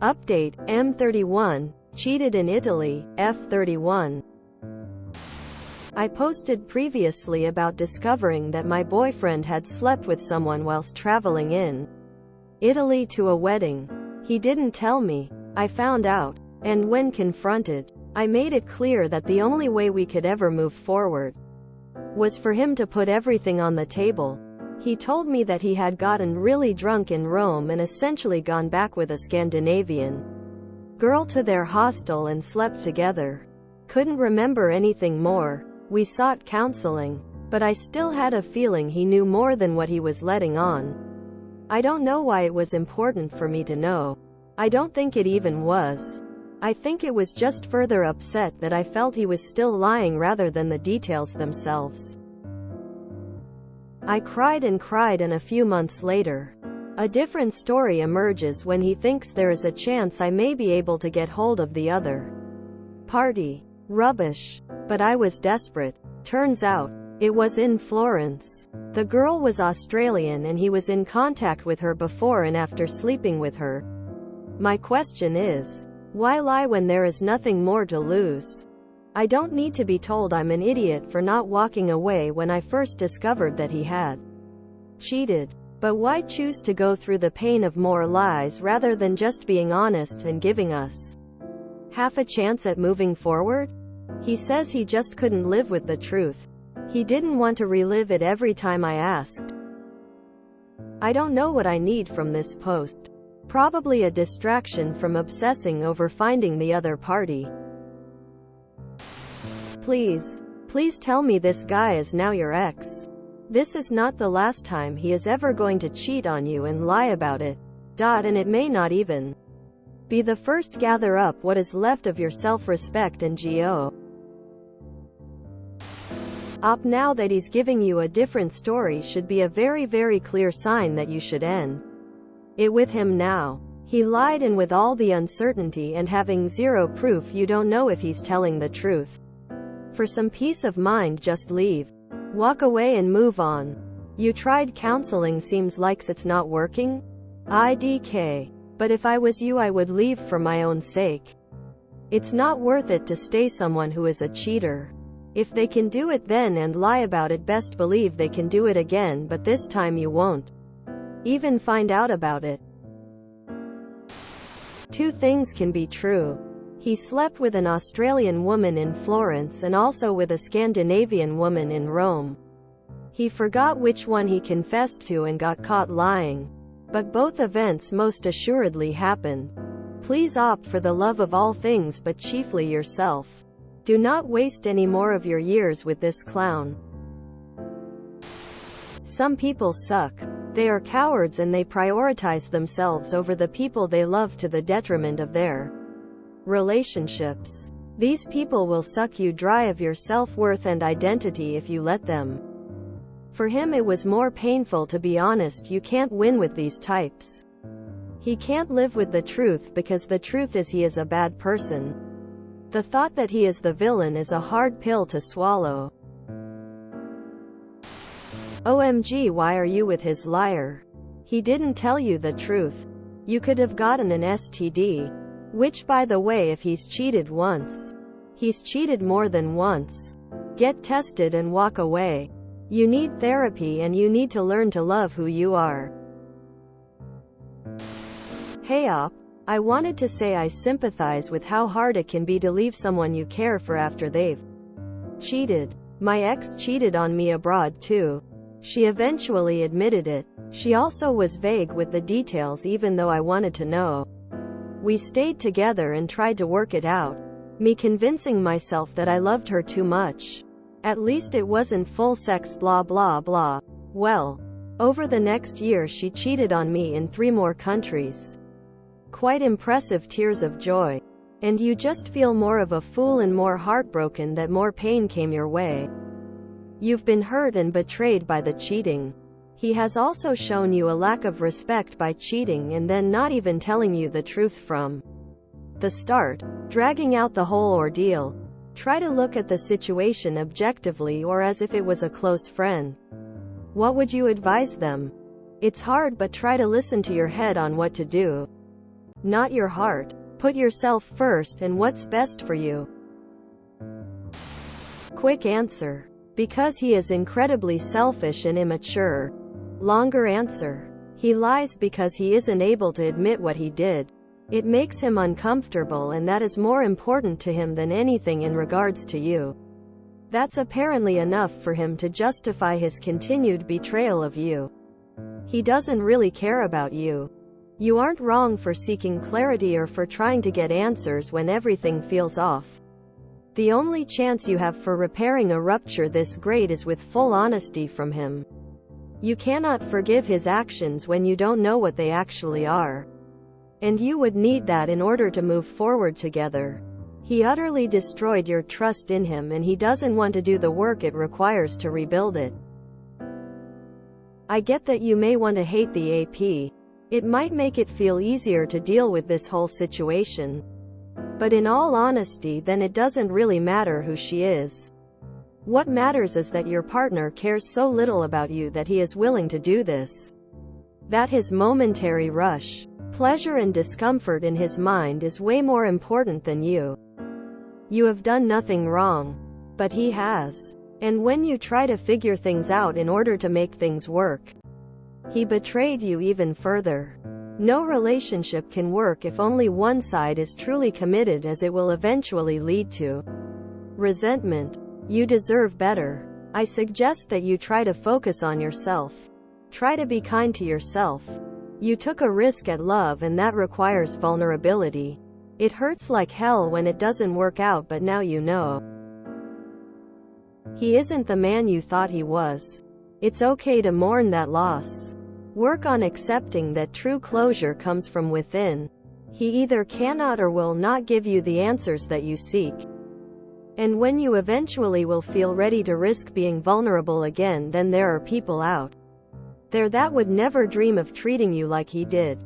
Update: M31 cheated in Italy. F31. I posted previously about discovering that my boyfriend had slept with someone whilst traveling in Italy to a wedding. He didn't tell me. I found out. And when confronted, I made it clear that the only way we could ever move forward was for him to put everything on the table. He told me that he had gotten really drunk in Rome and essentially gone back with a Scandinavian girl to their hostel and slept together. Couldn't remember anything more. We sought counseling, but I still had a feeling he knew more than what he was letting on. I don't know why it was important for me to know. I don't think it even was. I think it was just further upset that I felt he was still lying rather than the details themselves. I cried and cried, and a few months later, a different story emerges when he thinks there is a chance I may be able to get hold of the other party. Rubbish. But I was desperate. Turns out, it was in Florence. The girl was Australian and he was in contact with her before and after sleeping with her. My question is, why lie when there is nothing more to lose? I don't need to be told I'm an idiot for not walking away when I first discovered that he had cheated. But why choose to go through the pain of more lies rather than just being honest and giving us half a chance at moving forward? He says he just couldn't live with the truth. He didn't want to relive it every time I asked. I don't know what I need from this post. Probably a distraction from obsessing over finding the other party. Please tell me this guy is now your ex. This is not the last time he is ever going to cheat on you and lie about it. And it may not even be the first. Gather up what is left of your self-respect and go. Now that he's giving you a different story should be a very, very clear sign that you should end it with him now. He lied, and with all the uncertainty and having zero proof, you don't know if he's telling the truth. For some peace of mind, just leave. Walk away and move on. You tried counseling, seems like it's not working? IDK. But if I was you, I would leave for my own sake. It's not worth it to stay someone who is a cheater. If they can do it then and lie about it, best believe they can do it again, but this time you won't even find out about it. Two things can be true. He slept with an Australian woman in Florence and also with a Scandinavian woman in Rome. He forgot which one he confessed to and got caught lying. But both events most assuredly happened. Please opt for the love of all things, but chiefly yourself. Do not waste any more of your years with this clown. Some people suck. They are cowards and they prioritize themselves over the people they love to the detriment of their relationships. These people will suck you dry of your self-worth and identity if you let them. For him it was more painful to be honest. You can't win with these types. He can't live with the truth because the truth is he is a bad person. The thought that he is the villain is a hard pill to swallow. OMG, why are you with his liar? He didn't tell you the truth. You could have gotten an STD. Which, by the way, if he's cheated once, he's cheated more than once. Get tested and walk away. You need therapy and you need to learn to love who you are. Hey op, I wanted to say I sympathize with how hard it can be to leave someone you care for after they've cheated. My ex cheated on me abroad too. She eventually admitted it. She also was vague with the details even though I wanted to know. We stayed together and tried to work it out. Me convincing myself that I loved her too much. At least it wasn't full sex blah blah blah. Well, over the next year she cheated on me in 3 more countries. Quite impressive. Tears of joy. And you just feel more of a fool and more heartbroken that more pain came your way. You've been hurt and betrayed by the cheating. He has also shown you a lack of respect by cheating and then not even telling you the truth from the start, dragging out the whole ordeal. Try to look at the situation objectively or as if it was a close friend. What would you advise them? It's hard, but try to listen to your head on what to do. not your heart. Put yourself first and what's best for you. Quick answer: because he is incredibly selfish and immature. Longer answer: he lies because he isn't able to admit what he did. It makes him uncomfortable, and that is more important to him than anything in regards to you. That's apparently enough for him to justify his continued betrayal of you. He doesn't really care about you. You aren't wrong for seeking clarity or for trying to get answers when everything feels off. The only chance you have for repairing a rupture this great is with full honesty from him. You cannot forgive his actions when you don't know what they actually are. And you would need that in order to move forward together. He utterly destroyed your trust in him, and he doesn't want to do the work it requires to rebuild it. I get that you may want to hate the AP. It might make it feel easier to deal with this whole situation. But in all honesty, then it doesn't really matter who she is. What matters is that your partner cares so little about you that he is willing to do this. That his momentary rush, pleasure and discomfort in his mind is way more important than you. You have done nothing wrong. But he has. And when you try to figure things out in order to make things work, he betrayed you even further. No relationship can work if only one side is truly committed, as it will eventually lead to resentment. You deserve better. I suggest that you try to focus on yourself. Try to be kind to yourself. You took a risk at love, and that requires vulnerability. It hurts like hell when it doesn't work out, but now you know. He isn't the man you thought he was. It's okay to mourn that loss. Work on accepting that true closure comes from within. He either cannot or will not give you the answers that you seek. And when you eventually will feel ready to risk being vulnerable again, then there are people out there that would never dream of treating you like he did.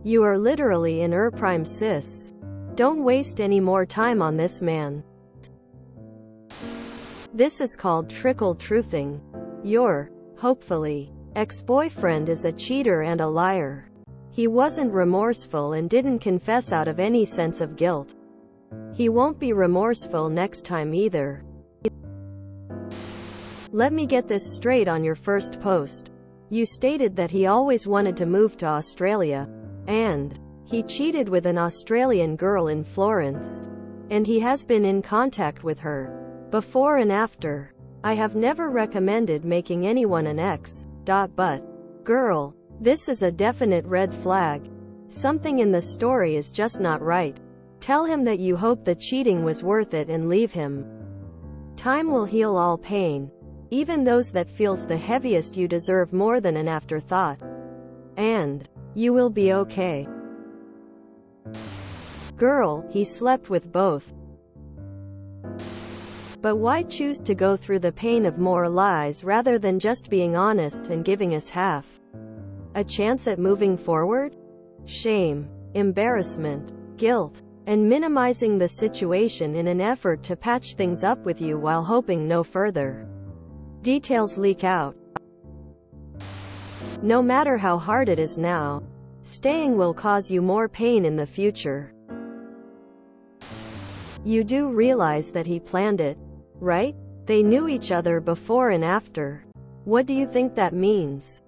You are literally in prime sis. Don't waste any more time on this man. This is called trickle truthing. Your, hopefully, ex-boyfriend is a cheater and a liar. He wasn't remorseful and didn't confess out of any sense of guilt. He won't be remorseful next time either. Let me get this straight on your first post. You stated that he always wanted to move to Australia. And he cheated with an Australian girl in Florence. And he has been in contact with her before and after. I have never recommended making anyone an ex. But, girl, this is a definite red flag. Something in the story is just not right. Tell him that you hope the cheating was worth it and leave him. Time will heal all pain. Even those that feels the heaviest. You deserve more than an afterthought. And you will be okay. Girl, he slept with both. But why choose to go through the pain of more lies rather than just being honest and giving us half a chance at moving forward? Shame, embarrassment, guilt, and minimizing the situation in an effort to patch things up with you while hoping no further details leak out. No matter how hard it is now, staying will cause you more pain in the future. You do realize that he planned it, right? They knew each other before and after. What do you think that means?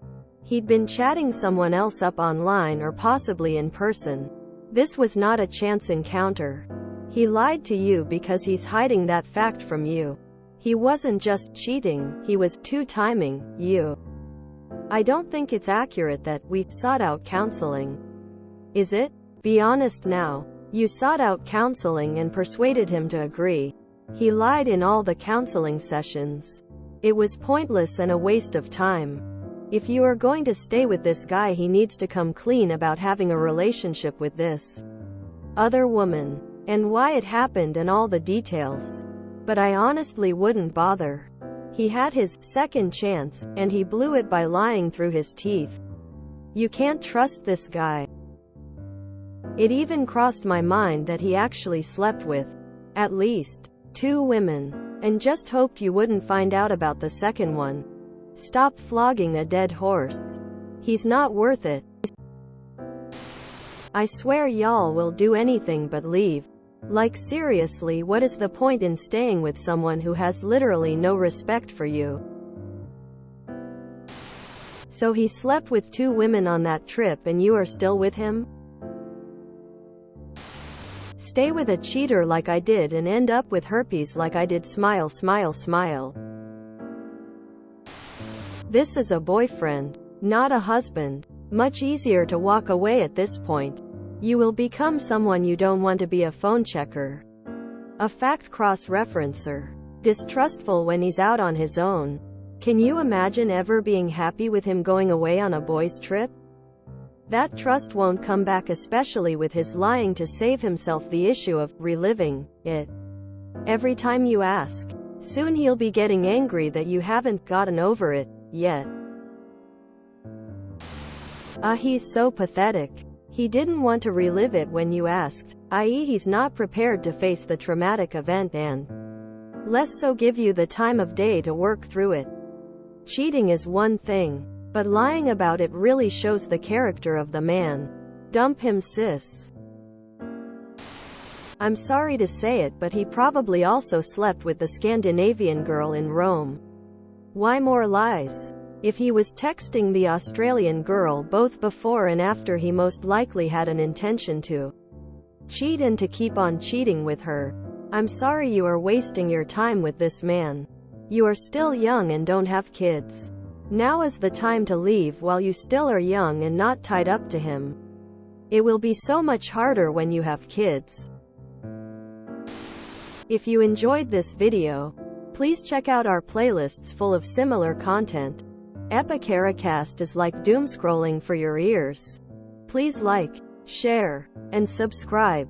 He'd been chatting someone else up online or possibly in person. This was not a chance encounter. He lied to you because he's hiding that fact from you. He wasn't just cheating, he was two-timing you. I don't think it's accurate that we sought out counseling. Is it? Be honest now. You sought out counseling and persuaded him to agree. He lied in all the counseling sessions. It was pointless and a waste of time. If you are going to stay with this guy, he needs to come clean about having a relationship with this other woman, and why it happened and all the details. But I honestly wouldn't bother. He had his second chance, and he blew it by lying through his teeth. You can't trust this guy. It even crossed my mind that he actually slept with at least 2 women, and just hoped you wouldn't find out about the second one. Stop flogging a dead horse. He's not worth it. I swear y'all will do anything but leave. Like seriously, what is the point in staying with someone who has literally no respect for you? So he slept with 2 women on that trip and you are still with him? Stay with a cheater like I did and end up with herpes like I did. Smile, smile, smile. This is a boyfriend, not a husband. Much easier to walk away at this point. You will become someone you don't want to be: a phone checker, a fact cross-referencer, distrustful when he's out on his own. Can you imagine ever being happy with him going away on a boys' trip? That trust won't come back, especially with his lying to save himself the issue of reliving it every time you ask. Soon he'll be getting angry that you haven't gotten over it yet. He's so pathetic. He didn't want to relive it when you asked, i.e. he's not prepared to face the traumatic event and less so give you the time of day to work through it. Cheating is one thing, but lying about it really shows the character of the man. Dump him, sis. I'm sorry to say it, but he probably also slept with the Scandinavian girl in Rome. Why more lies? If he was texting the Australian girl both before and after, he most likely had an intention to cheat and to keep on cheating with her. I'm sorry you are wasting your time with this man. You are still young and don't have kids. Now is the time to leave while you still are young and not tied up to him. It will be so much harder when you have kids. If you enjoyed this video, please check out our playlists full of similar content. Epicaricast is like doom scrolling for your ears. Please like, share, and subscribe.